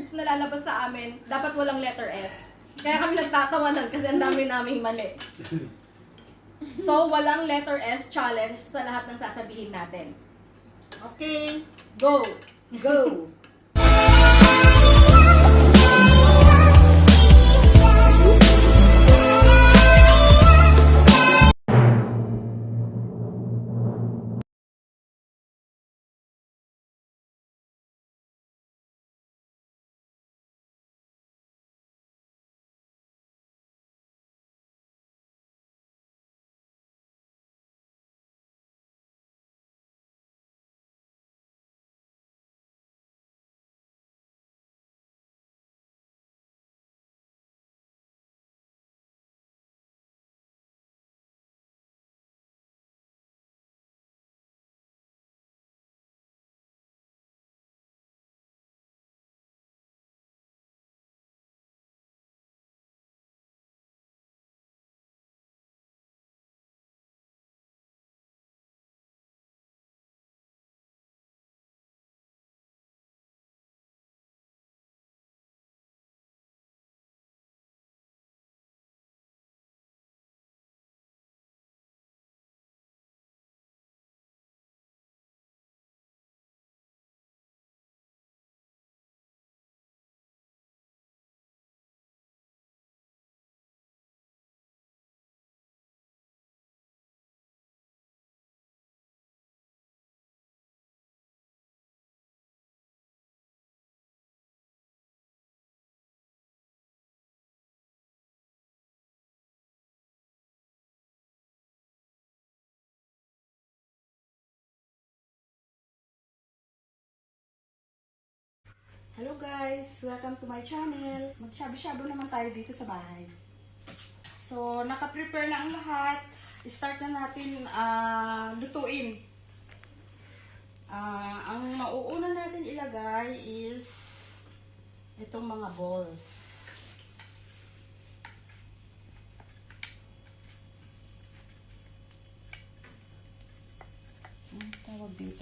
words na lalabas sa amin, dapat walang letter S. Kaya kami nagtatawanan kasi ang dami naming mali. So, walang letter S challenge sa lahat ng sasabihin natin. Okay, Go! go! Hello guys! Welcome to my channel. Magsabi-sabo naman tayo dito sa bahay. So, naka-prepare na ang lahat. Start na natin lutuin. Ang mauuna natin ilagay is itong mga balls. Ang tawag dito.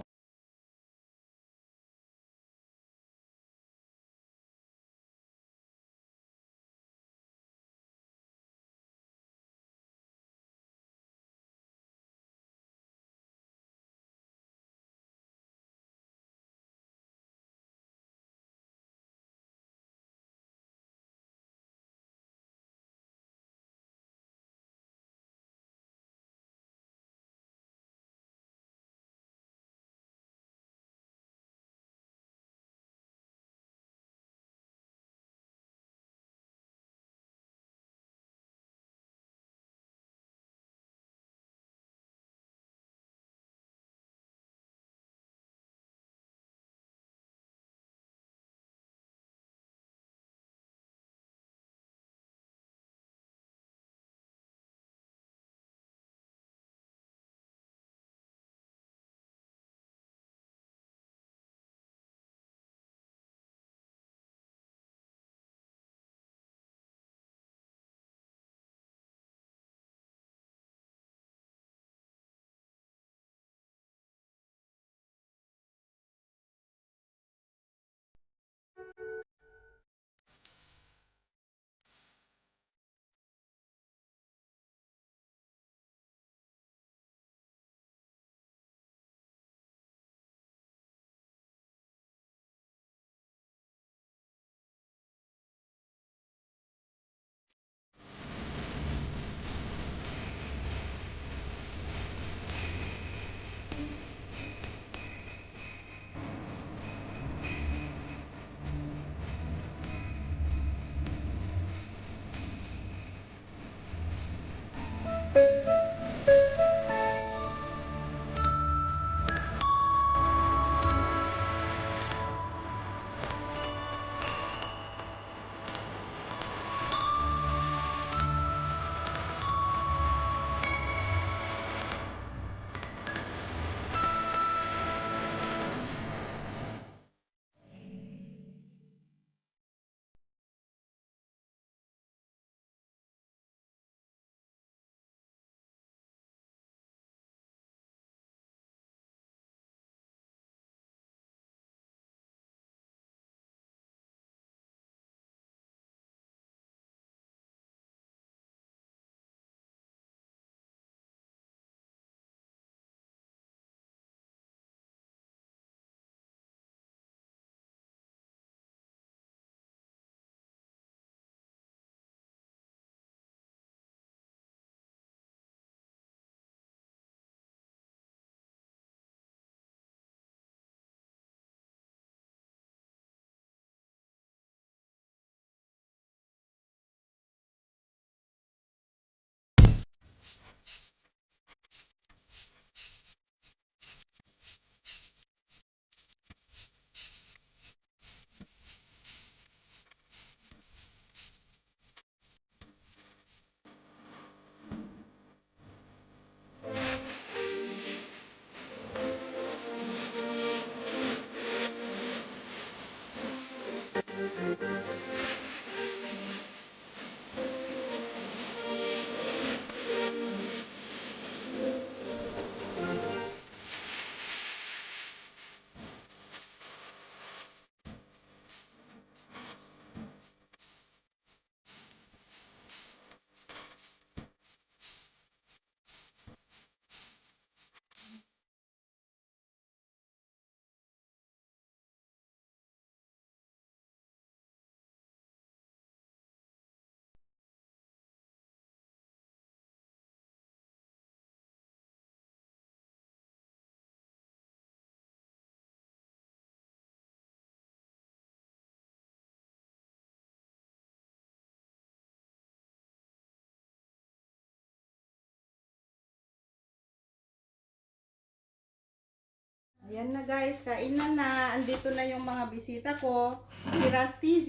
Ayan na guys, kainan na. Andito na yung mga bisita ko. Si Ras TV,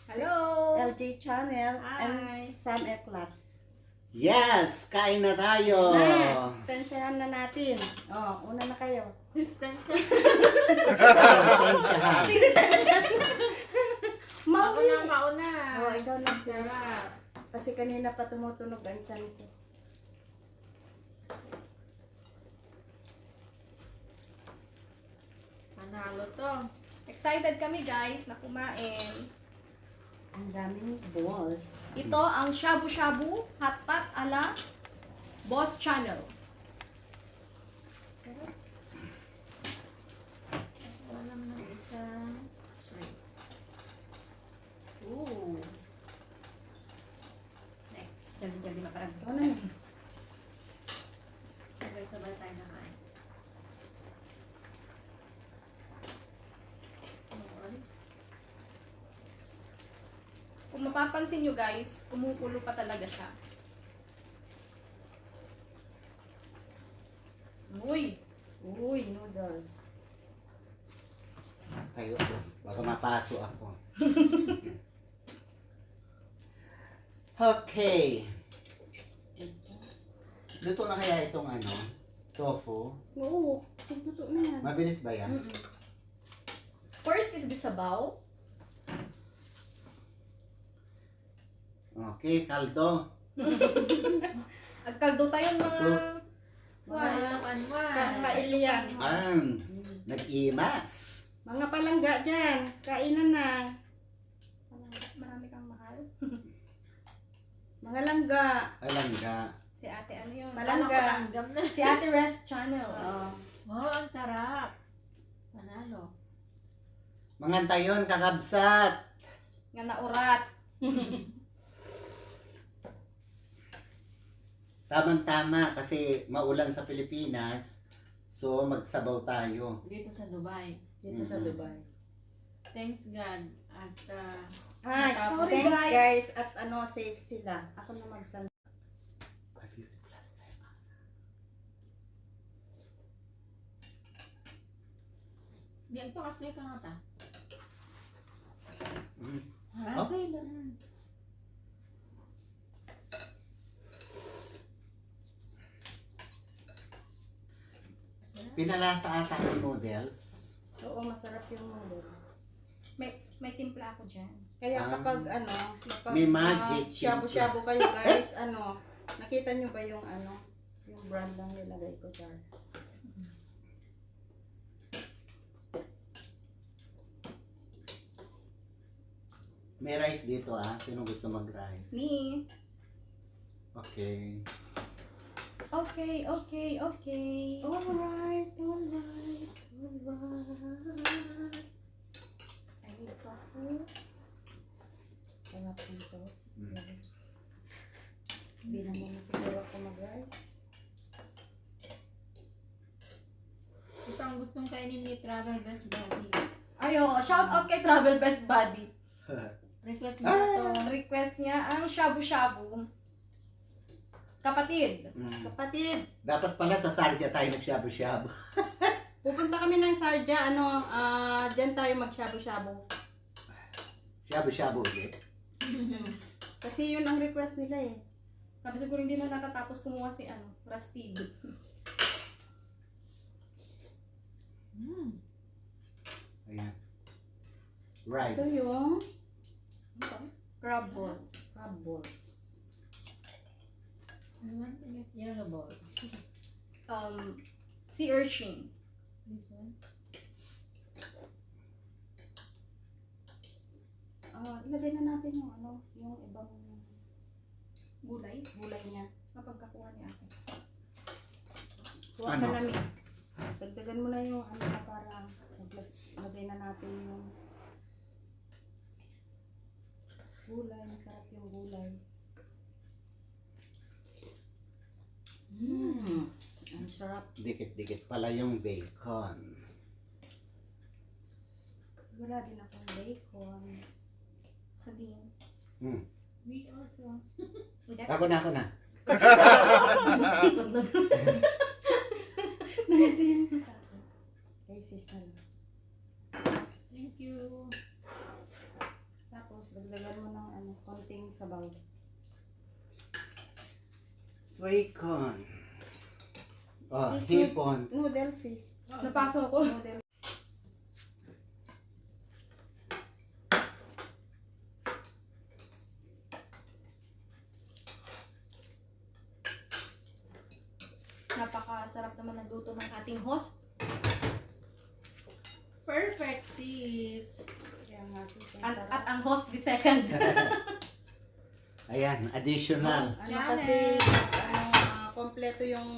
Hello! LJ Channel, Hi. and Sam Eklat. Yes! Kain na tayo! Na, assistensyahan na natin. Una na kayo. Assistant siya. Pasensyahan. Ako na mauna. Ikaw na sis. Sarap. Kasi kanina pa tumutunog ang tiyan ko. Panalo to. Excited kami guys na kumain. Ang daming balls. Ito ang shabu-shabu hotpot ala Boss Channel. Sarap. Wala naman ng isang shrimp. Ooh. Next. Jabi-jabi na parang. Ikaw na. Sabay-sabay tayo na kain. Kung mapapansin nyo guys, kumukulo pa talaga siya. Uy! Uy, noodles. Tayo ako. Baka mapaso ako. Okay. Luto na kaya itong ano? Tofu? Oo, tututo na yan. Mabilis ba yan? First is the sabaw. Okay, kaldo. Agkaldo tayo mga... Kailian. Nag-imas. Mga palangga dyan. Kainan na. Marami kang mahal. Mga langga. Alam ka. Si ate ano yun? Palangga. Si ate Rest Channel. Oo. Wow, ang sarap. Panalo. Mga tayon, kakabsat. Nga naurat. Tamang-tama kasi maulan sa Pilipinas. So, magsabaw tayo. Dito sa Dubai. Dito sa Dubai. Thanks God. At Hi, Sorry, thanks guys. guys. At safe sila. Ako na magsan. di ang pakas na ka nga ta. Mm. Ah, Oh. okay lang. Pinalasa ata ng noodles. Oo, masarap yung noodles. May timpla ako dyan. Kaya Ah. kapag kapag May magic shabu-shabu kayo guys, nakita nyo ba yung yung brand lang nilagay ko dyan. May rice dito Sino gusto mag-rice? Me. Okay. Okay. Alright. I need tofu. Sarap nito. Mm. Hindi naman na siguro ako mag-rice. Ito ang gustong kainin ni Travel Best Buddy. Ayo, shout out kay Travel Best Buddy. Request niya to. Request niya ang shabu-shabu. Kapatid. Kapatid, Dapat pala sa Sardia tayo nagshabu-shabu. pupunta kami ng Sardia, dyan tayo mag-shabu-shabu. Shabu-shabu ulit. Kasi yun ang request nila eh. Sabi siguro hindi na natatapos kumuha si Rastig. Ayan. Ito Rice. yung Crab balls. crab balls. I want to get yellow ball. Sea urchin. This one. Ilagay na natin yung yung ibang Gulay. gulay niya. Napagkakuha niya ako. Kuha Ano? ka namin. Dagdagan mo na yung na para lagay na natin yung gulay. Masarap yung gulay. Ang sarap. Dikit-dikit pala yung bacon. Wala din akong bacon. Kadin. We also. Ako na. Nahitin ko sa akin. Okay. kay sis na lang. Thank you. Tapos, dagdagan mo ng ano, konting sabaw. Bacon. Oh, Sis, hipon. Noodle, sis. Napasok ko. Noodle. Napakasarap naman ng luto ng ating host. Perfect, sis. Kaya nga, sis. Ang At, sarap. at ang host the second. Ayan, additional. Yes. Ano Channel. kasi, kompleto yung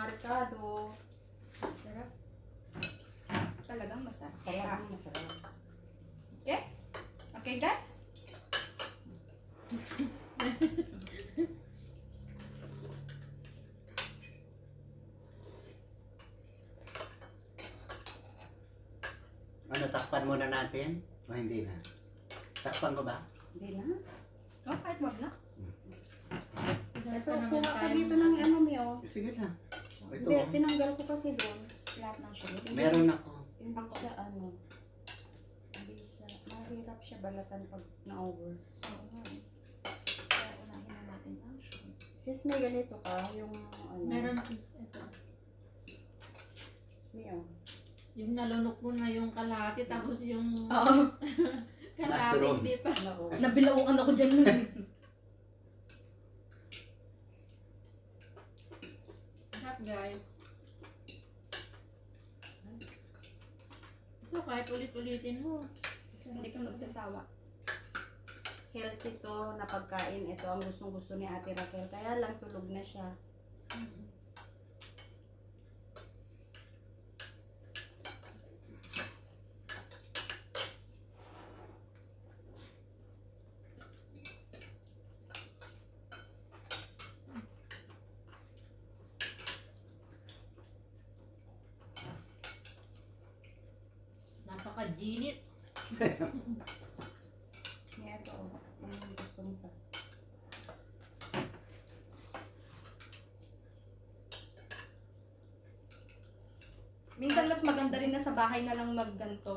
Ricardo. Sarap. Talagang masarap. Talagang masarap. Okay? Okay, guys? Ano, takpan muna natin? O hindi na? Takpan ko ba? Hindi na. Oh, kahit wag na. Ito, kuha ka dito ng ano, Mio. Sige lang. Ito. Hindi, tinanggal ko kasi doon. Lahat ng sugar. Meron ako. Hindi siya ano. Hindi siya. Mahirap siya balatan pag na-over. Oo nga eh. Kaya unahin na natin ang sugar. Sis, may ganito ka. Yung ano. Meron sis. Ito. Mio. Yung nalunok mo na yung kalahati, tapos yung Oo. kalahati Mushroom. hindi pa. Na-over. Nabilaukan ako dyan nun. Sarap, guys. Ito, kahit ulit-ulitin mo. Hindi ka magsasawa. Healthy to na pagkain. Ito ang gustong-gusto ni Ate Raquel. Kaya lang tulog na siya. Napaka-ginit. Kaya ito, ang gusto mo pa. Minsan mas maganda rin na sa bahay na lang magganto.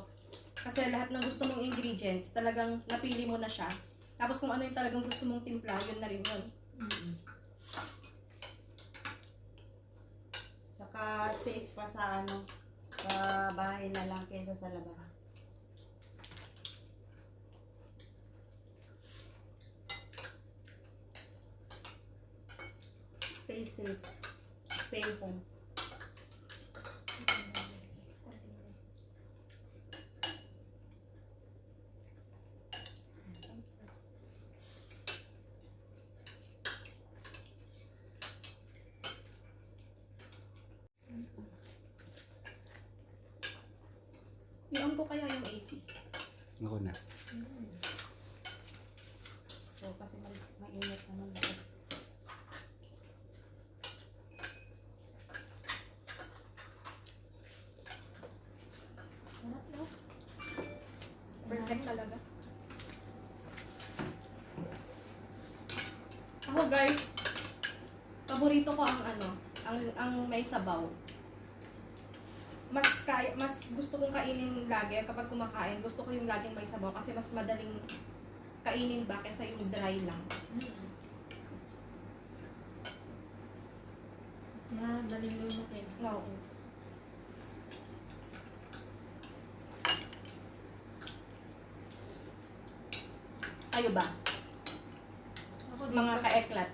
Kasi lahat ng gusto mong ingredients, talagang napili mo na siya. Tapos kung ano yung talagang gusto mong timpla, yun na rin yun. Saka safe pa sa ano, sa bahay na lang kaysa sa labas. Stay safe. Stay home. I-on ko kaya yung AC. Ako na. So, kasi mainit naman ako. Sarap, no? Perfect talaga. Ako guys, paborito ko ang ano, ang may sabaw. Mas gusto kong kainin lagi kapag kumakain. Gusto ko yung laging may sabaw kasi mas madaling kainin ba kaysa yung dry lang. Mas madaling lunukin. Oo. Kayo ba? Ako Mga kaeklat.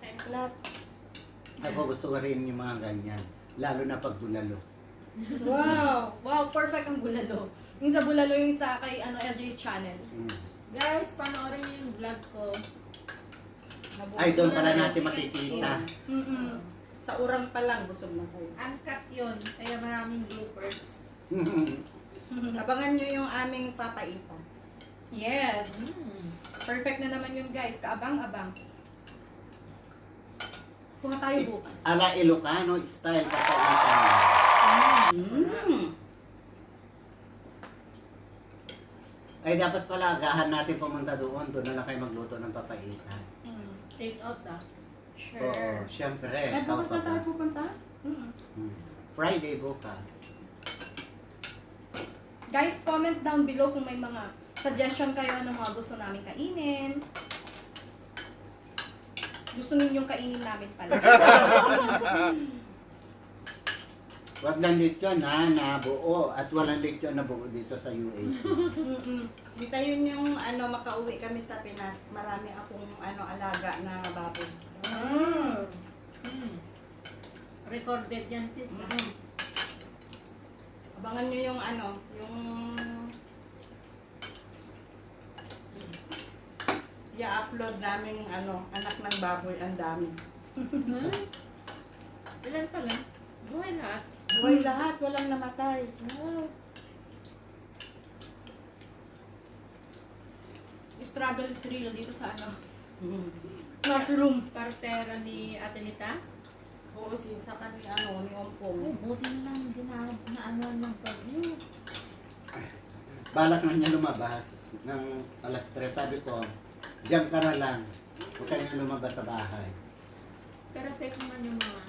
Kaeklat. Ako gusto ko rin yung mga ganyan. Lalo na pag bulalo. Wow! Wow, perfect ang bulalo. Yung sa bulalo yung sa kay LJ's channel. Guys, panoorin niyo yung vlog ko. Ay, doon pala natin makikita. Mm-mm. Sa urang pa lang, busog na kayo. Uncut yun, kaya maraming bloopers. Abangan nyo yung aming papaita. Yes. Perfect na naman yun guys. Kaabang-abang. Kuha tayo bukas. Ala Ilocano style papaitan. Ay, dapat pala agahan natin pumunta doon. Doon na lang kayo magluto ng papaitan. Take out ah. Sure. Oo, syempre. Ay, bukas ikaw na pa tayo ba? pupunta? Hmm. Friday bukas. Guys, comment down below kung may mga suggestion kayo ng mga gusto namin kainin. Gusto ninyong kainin namin pala. Huwag lang lechon ha, na buo. At walang lechon na buo dito sa UAE. Dito yun yung makauwi kami sa Pinas. Marami akong alaga na baboy. Recorded yan, sis. Abangan nyo yung yung i-upload namin anak ng baboy, ang dami. Ilan pala? Buhay lahat. Buhay lahat, walang namatay. Struggle is real dito sa Mm. mushroom. Partera ni Ate Lita. Oo, sa kani ni Ompong. Oh, buti na lang na ng pag. Balak na niya lumabas ng alas 3. Sabi ko, diyan ka na lang. Huwag ka na lumabas sa bahay. Pero safe naman yung mga.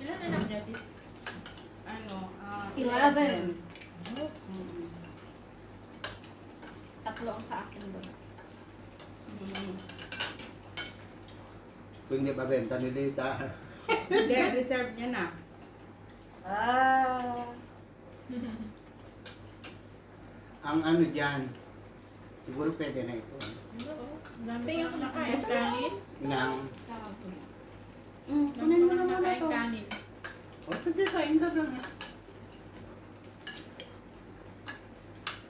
Ilan anak niya, sis? 11. Mm. Tatlo ang sa akin doon. Kung hindi pa benta ni Lita. Hindi, reserve niya na. Ang dyan, siguro pwede na ito. Oo. Dami Tingnan ko ko na nakain kaya. kanin. Nang, Dami Kunin ko mo naman nakain ito. kanin. sige, kain ka lang.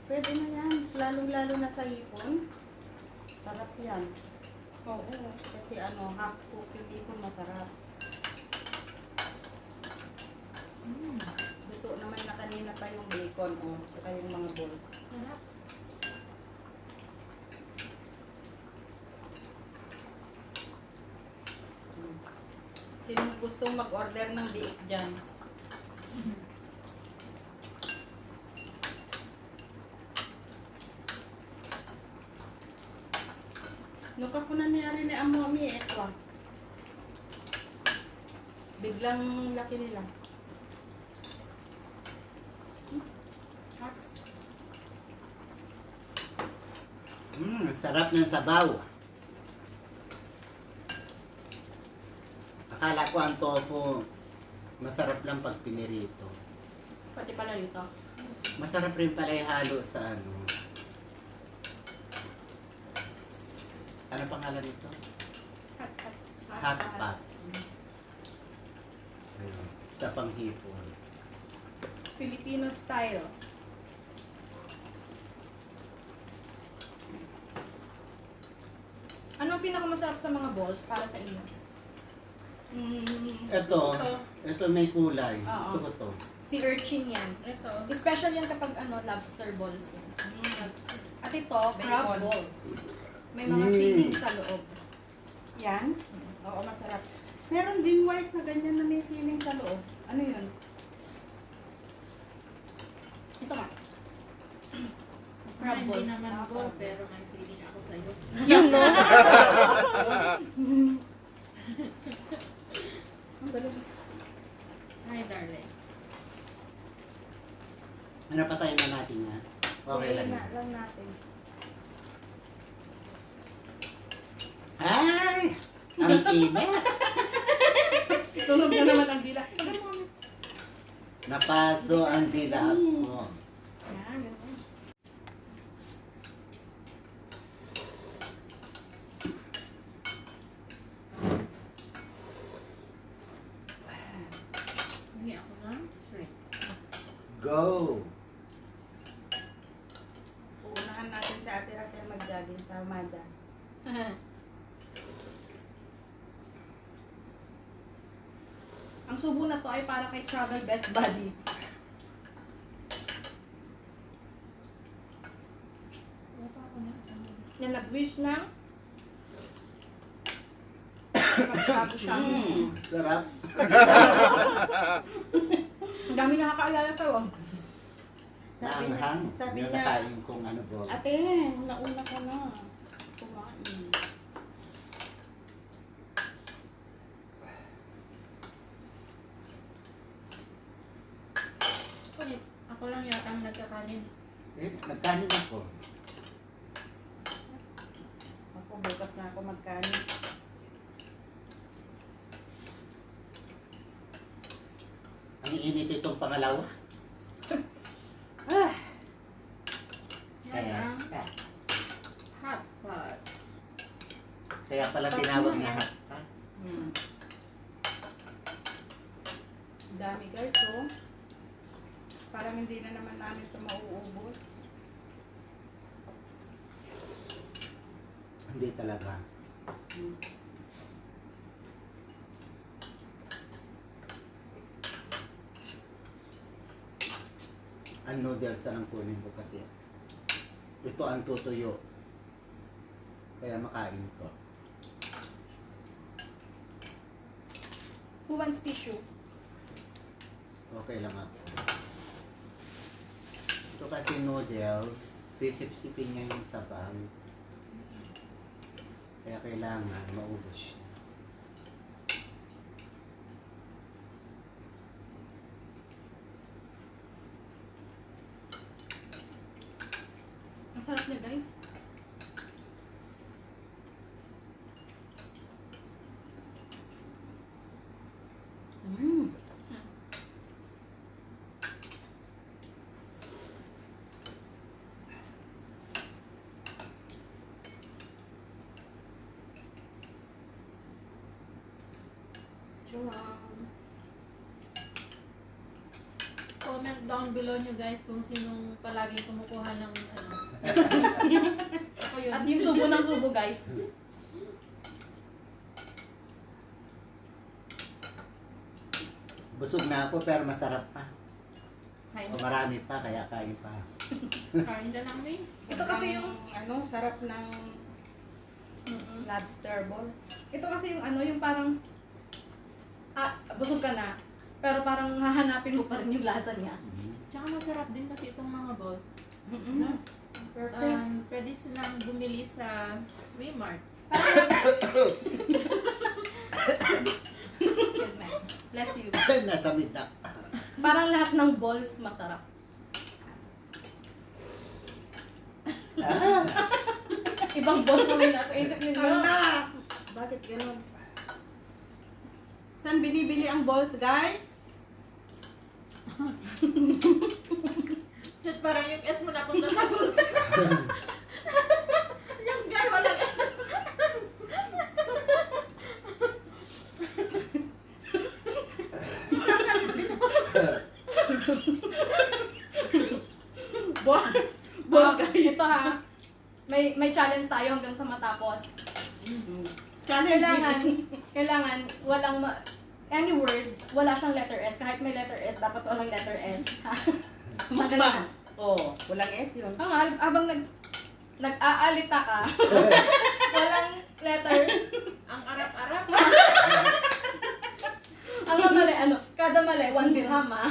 Pwede na yan. Lalong-lalo na sa hipon. Sarap yan. Oo. Kasi half cook yung hipon masarap. Luto naman na kanina pa yung bacon saka yung mga balls. Sarap. Sino gustong mag-order ng biik dyan? Nung kapunan niya rin ni Amomi, ito. Biglang laki nila. Sarap ng sabaw. Akala ko ang tofu, masarap lang pag pinirito. Pati pala dito. Masarap rin pala ihalo sa ano pangalan nito? Hot pot. Ayun, sa panghipon. Filipino style. Ano ang pinakamasarap sa mga balls para sa inyo? Ito may kulay. Oo. Gusto ko to. Si urchin yan. Ito. Special yan kapag lobster balls yan. At ito, crab Bacon. balls. May mga feelings sa loob. Yan? Oo, masarap. Meron din white na ganyan na may feeling sa loob. Ano yun? Ito nga. Crab Crab hindi balls. naman ko, pero may feeling ako sa'yo. Yan no? Ang galing. Hi, darling. Napatayin na natin yan. Okay lang. na lang natin. Ay! Ang init! Sunog na naman ang dila. Napaso ang dila ko. Yan, ganun. Hindi ako ng shrimp. Go! Uunahan natin si Ate Raquel mag-jogging sa Majas. Ang subo na to ay para kay Travel Best Buddy. Wala pa ako na isang. Na nag-wish ng shabu-shabu. Sarap. Ang dami nakakaalala sa'yo. Naanghang. sabi Yung niya, nakain kong balls. Ate, nauna ka na. Kumain. Ako lang yata ang nagkakanin. Nagkanin ako. Ako, bukas na ako magkanin. Ang init itong pangalawa. Yan Kaya, ang hot pot. kaya pala tinawag na hot pot. Dami guys, so. Parang hindi na naman namin ito mauubos. Hindi talaga. Ang noodles ang kunin ko kasi ito ang tutuyo. Kaya makain ko. Who wants tissue? Okay lang ako. Ito kasi noodles, sisip-sipin niya yung sabaw. Kaya kailangan maubos siya. Ang sarap niya, guys. Comment down below nyo guys kung sinong palaging kumukuha ng ano. Ako yun. At yung subo ng subo, guys. Busog na ako pero masarap pa. Kain. O marami pa kaya kain pa. Kain na lang eh. Ito kasi yung ano, sarap ng lobster ball. Ito kasi yung ano, yung parang busog ka na, pero parang hahanapin mo pa rin yung lasa niya. Tsaka masarap din kasi itong mga boss. No? Perfect. Pwede silang bumili sa Walmart. Excuse me. Bless you. Nasa mid na. Parang lahat ng balls masarap. Ibang balls na may nasa isip ninyo. Hala! Bakit ganun? Saan binibili ang balls, guys? Shit, parang yung S mo napunta sa boss. Yung guy, walang S. Nakakabit din ako. Ito ha. May challenge tayo hanggang sa matapos. Kailangan walang any word, wala siyang letter S. Kahit may letter S, dapat walang letter S. Magaling. Oh, walang S yun. Habang nag-aalita ka, walang letter. Ang arap-arap. Ang mali, kada mali, 1 dirham ha.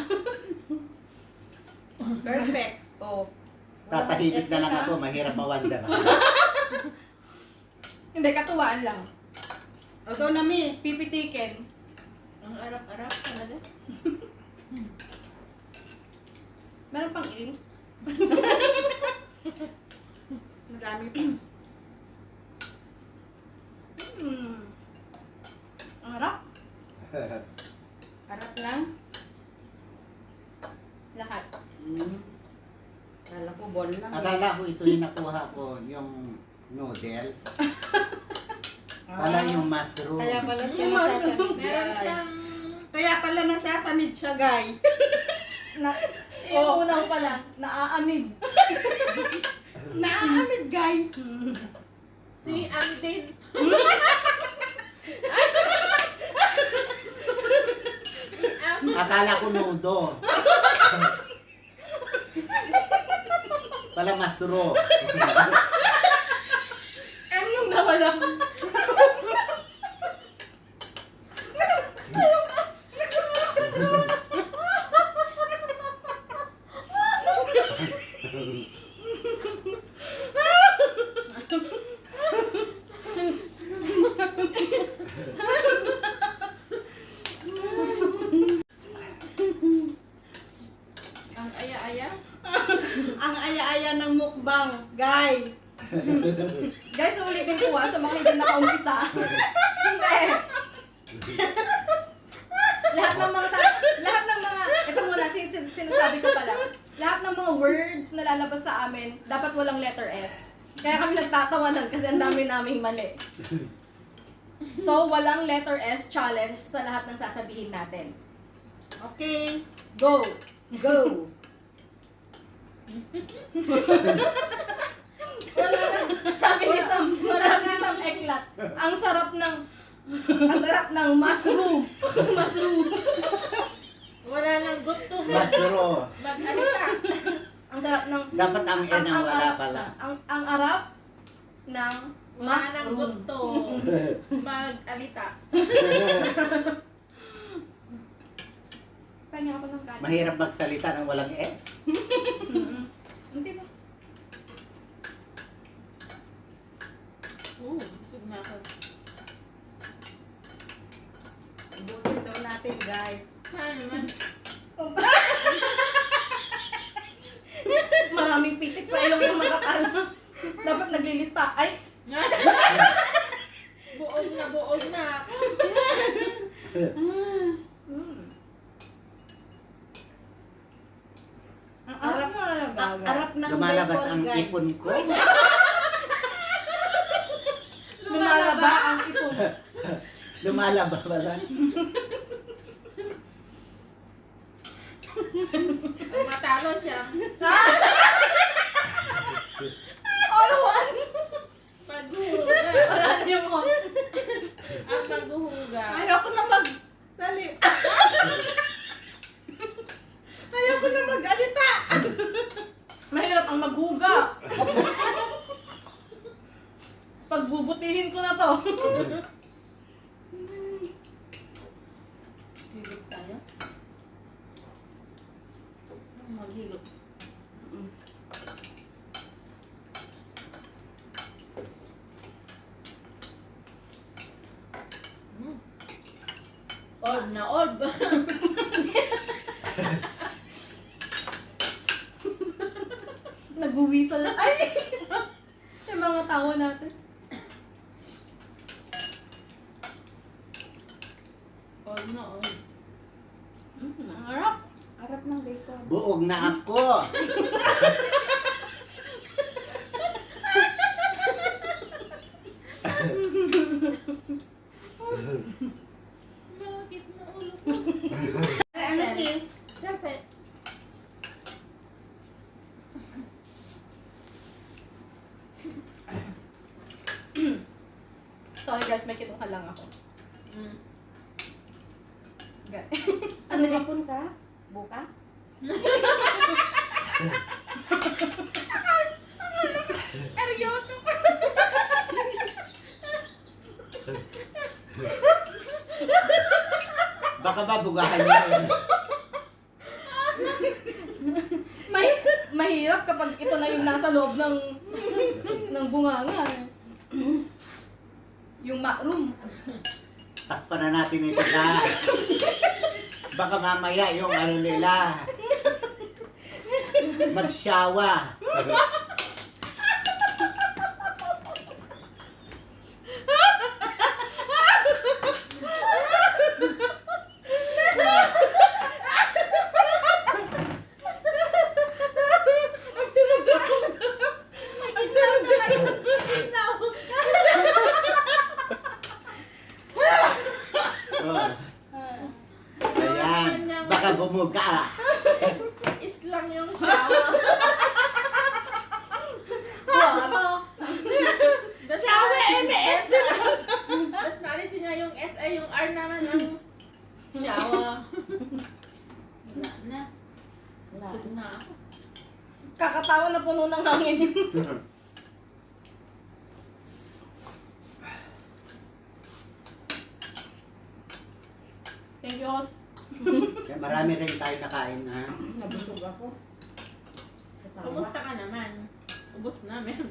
Perfect. Oh. Tatahimik na lang ako, mahirap mawanda. Hindi, katuwaan lang. Ikaw na, Mi. Pipitikin. Ang arap-arap talaga. Meron pang iring. Marami pa. Ang harap. Harap lang. Lahat. Kala ko ball lang. Akala ko ito yung nakuha ko, yung noodles. Pala yung mushroom. Kaya pala siya nasasamid. Meron guys. siyang... Kaya pala nasasamid siya, guys. Yung unang pa lang, naaamid. Naaamid, guys. Si Andin. Akala ko nudo. Pala mushroom. Ano yung nawala? Ang aya-aya. Ang aya-aya ng mukbang, guys. Guys, ulitin ko sa mga hindi nakaumpisa. Hindi. lahat ng mga, ito muna, sinasabi ko pala. Lahat ng mga words na lalabas sa amin, dapat walang letter S. Kaya kami nagtatawanan kasi ang dami naming mali. So, walang letter S challenge sa lahat ng sasabihin natin. Okay. Go! Go. Sabi ni Sam Eklat, ang sarap ng mushroom. Mushroom. Wala nang gusto. Masuro. Mag-alita. Ang sarap ng Dapat ang N ang wala pala. Ang arap ng Wala nang mushroom. gusto. Mag-alita. Pahinga ako ng kanin. Mahirap magsalita ng walang S. Hindi ba? Busog na ako. Ubusin daw natin, guys. Saan naman? Maraming pitik sa ilong yung matatalo. Dapat naglilista. Ay! Buog na. Ang arap mo na lang gagawin. Arap ng Lumalabas bacon, ang guys. ipon ko. Lumalaba ang ipon. Lumalaba pala. Matalo siya. All one! Paghuhuga. Wala na yung host. Ang paghuhuga. Ayoko na mag-sali. Ayoko na mag-alita. Mahirap ang maghuga. Pagbubutihin ko na to. Higop tayo. Maghigop. Old na old. Nagbuwisal. Ay! Yung mga tawa natin. Old na old. Ang harap. Arap ng bacon. Buog na ako. Bakit na ulo ko? Ano sis? Siyempre. Sorry guys, may kinuha lang ako. Mm. Ano hapon ka? Buka? Seryoso. Baka ba bugahan niya yun? Mahirap kapag ito na yung nasa loob ng bunganga. Yung mushroom. Takpan na natin ito na. Baka mamaya yung ano nila. Magsyawa. Oh. Ayan. Baka bumuga. Islang yung shawa. Wow. Shawa MS. Tapos naalisin niya yung SA, yung R naman ng shawa. Wala na. Busog na ako. Kakatawa na puno ng hangin. Thank you, host. Kaya marami rin tayo nakain ha. Nabusog ako. Katawa. Kumusta ka naman? Ubus na, meron.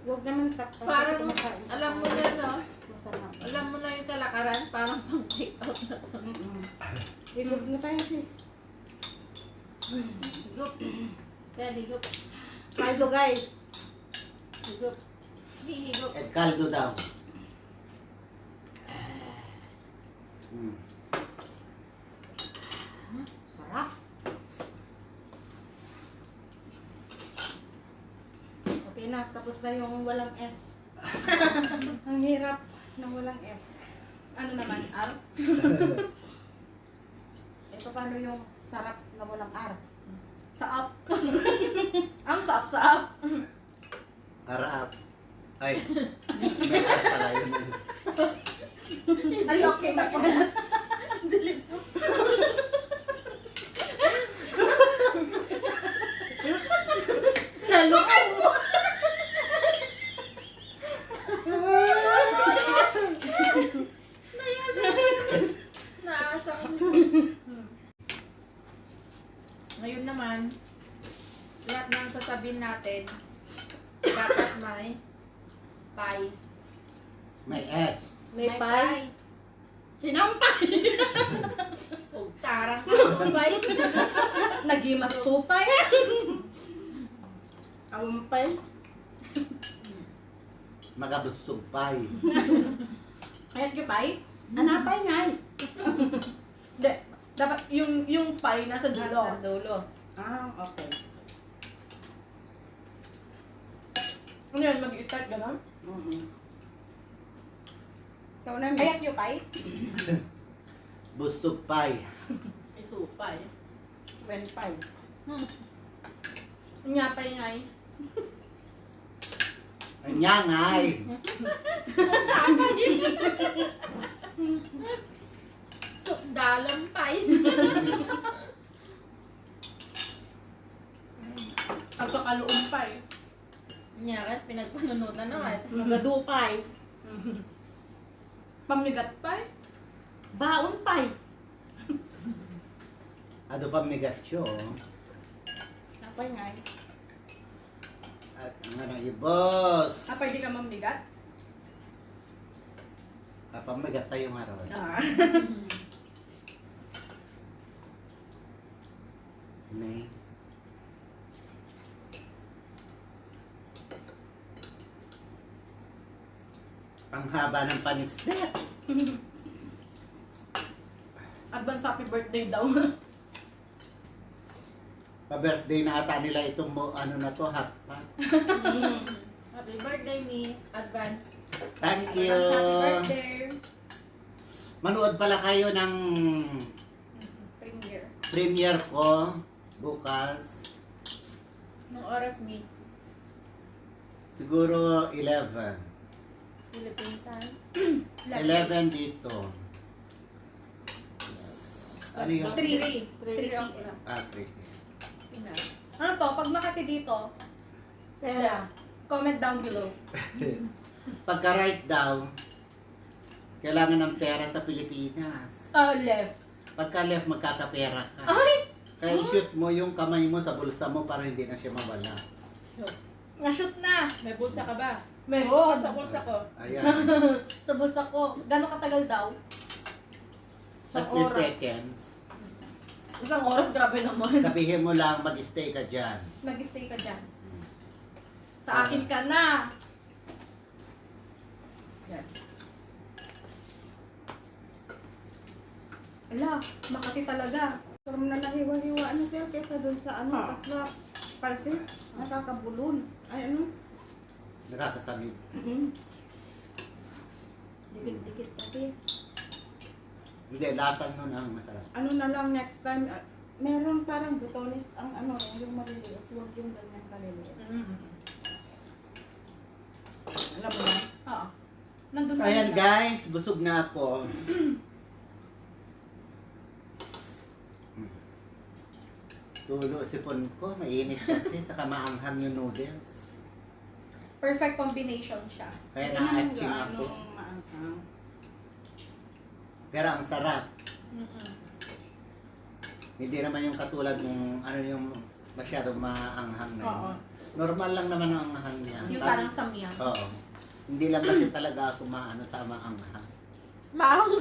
Huwag naman takpan kasi Parang, kumakain. alam mo na, no? Masarap. Alam mo na yung kalakaran, parang pang take out na to. Higop na tayo sis. Higop. Sir, higop. Kaldo guys. Higop. Hindi, higop. At kaldo daw. Mm. Sarap. Okay na, tapos na yung walang S. Ang hirap ng walang S. Ano naman, R? Ito paano yung sarap na walang R? Saap. Ang saap-saap. Arap. Ay, may arap pala yun. Ay, okay na po. Naloko mo. Naasa ko. Ngayon naman, lahat ng sasabihin natin, dapat may pie. May S. May pie. Sinampay! Huwag tarang ka pie. Nagimas tupay. Awampay. Magabustog pay. Ayat yung pie? Anapay nga eh. Hindi. Dapat yung pie nasa dulo. Sa dulo. Ah, okay. Ano yun? Mag-start gano'n? Ikaw na, May. Ayat yung pie? Bustog pay. Isupay. When pie. Nga pie nga eh. Anyangay. Dalang pie. Ang kakaluong pie. Nyakat, pinagpanunutan naman. Magadupay. Pamigat pie? Baon pie. Ado pa migatyo. Napay nga eh. At ang ano yung boss. Ah, pwede ka mamigat? Kapamigat tayo nga ron. Ah. May. Ang haba ng paniset. Advance happy birthday daw. Pa-birthday na ata nila itong ano na to, hot pot. Happy birthday, me. Advance. Thank you. Happy birthday. Manood pala kayo ng Premiere. premiere ko bukas. Nung oras, me. Siguro 11. Philippine time. 11 dito. Ano yun? 3 Three. o'clock. Ah, 3. Pinas. Ano to? Pag Makati dito, Pera. comment down below. Pagka-write daw, kailangan ng pera sa Pilipinas. Left. Pagka left, magkakapera ka. Ay! Kaya i-shoot mo yung kamay mo sa bulsa mo para hindi na siya mawala. Sure. Na-shoot na. May bulsa ka ba? Meron. Sa bulsa ko. Ayan. Sa bulsa ko. Gano'ng katagal daw? 30 oras. seconds. Isang oras, grabe naman. Sabihin mo lang, mag-stay ka dyan. Mag-stay ka dyan. Sa akin ka na. Yan. Ala, Makati talaga. Pero na nahiwa-hiwa ano sir kaysa doon sa ano, Ha? kasla. Pansin? Nakakabulon. Ay ano? Nakakasamid. Dikit-dikit kasi. Hindi, lasan nun ang masarap. Ano na lang next time, meron parang butones ang ano, yung maliliit. Huwag yung ganyan kaliliit. Alam mo yan? Oo. Nandun na Ayan yun. guys, busog na ako. Tulo sipon ko, mainit kasi sa kamaanghang yung noodles. Perfect combination siya. Kaya na-atching ako. Anong maanghang? Pero ang sarap. Hindi naman yung katulad ng ano yung masyadong maanghang na yun. Oo. Normal lang naman ang anghang niya. Yung Tas- parang samyang. Oo. Hindi lang kasi talaga ako maano sa maanghang. Maang.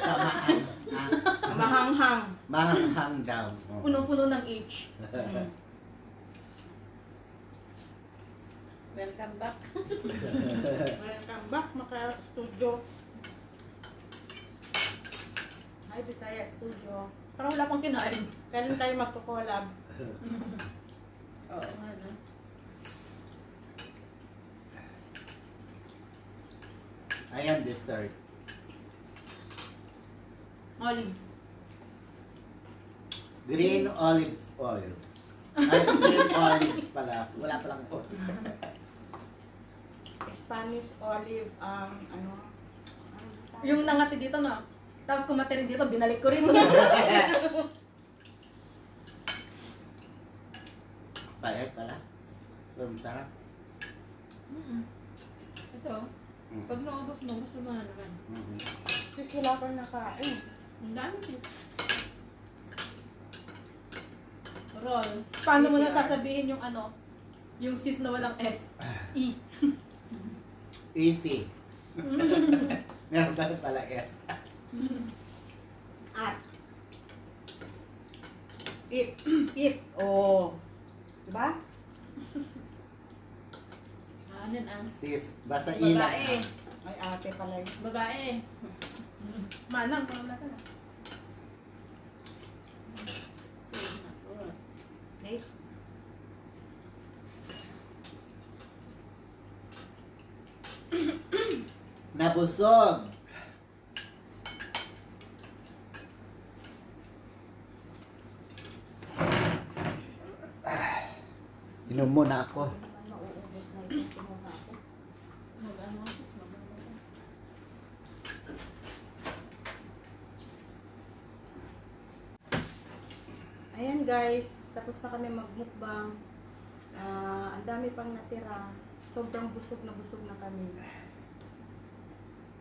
Sa maanghang. Mahanghang. Mahanghang daw. Oo. Punong-puno ng H. Welcome back. Welcome back, maka-studio. Hi, Bisaya Studio. Parang wala pang kinain. Kailan tayo magko-collab? Oo nga no. Ayan, dessert. Olives. Green olives oil. Ay, green olives pala. Wala palang oil. Spanish olive, ano? Yung nangati dito na. Tapos kumati rin dito, binalik ko rin. Payat pala. Pero masarap. Ito, pag naubos mo, gusto mo na naman. Sis, wala kang nakain. Ang dami sis. Roll. Paano mo na PTR. sasabihin yung ano? Yung sis na walang S. E. Easy. Meron ba pala S? At. Eat. Eat. Oh. Diba? Ano ang Sis, basta ilang. babae. Ay, ate pala yun. Babae. Manang, parang wala ka na. Okay. Nabusog. Inom muna ako. Nauubos na ito. Kinuha ako. Mag-ano sis, mag-ano. Ayan guys, tapos na kami magmukbang. Ang dami pang natira. Sobrang busog na kami.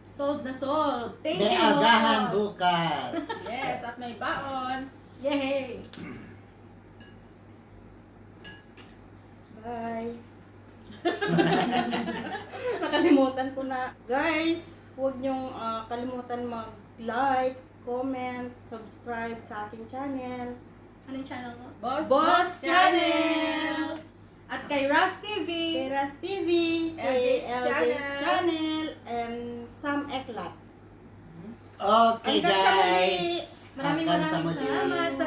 Sold na sold. Thank May you, agahan boss. bukas. Yes, at may baon. Yay! Bye! Nakalimutan ko na. Guys, huwag niyong kalimutan mag-like, comment, subscribe sa aking channel. Anong channel mo? Boss Channel! At kay Ras TV. Kay Ras TV, LJ's kay LJ's channel. channel, and Sam Eklat. Okay Hanggang sa muli. guys. Maraming Hanggang sa maraming muli. salamat sa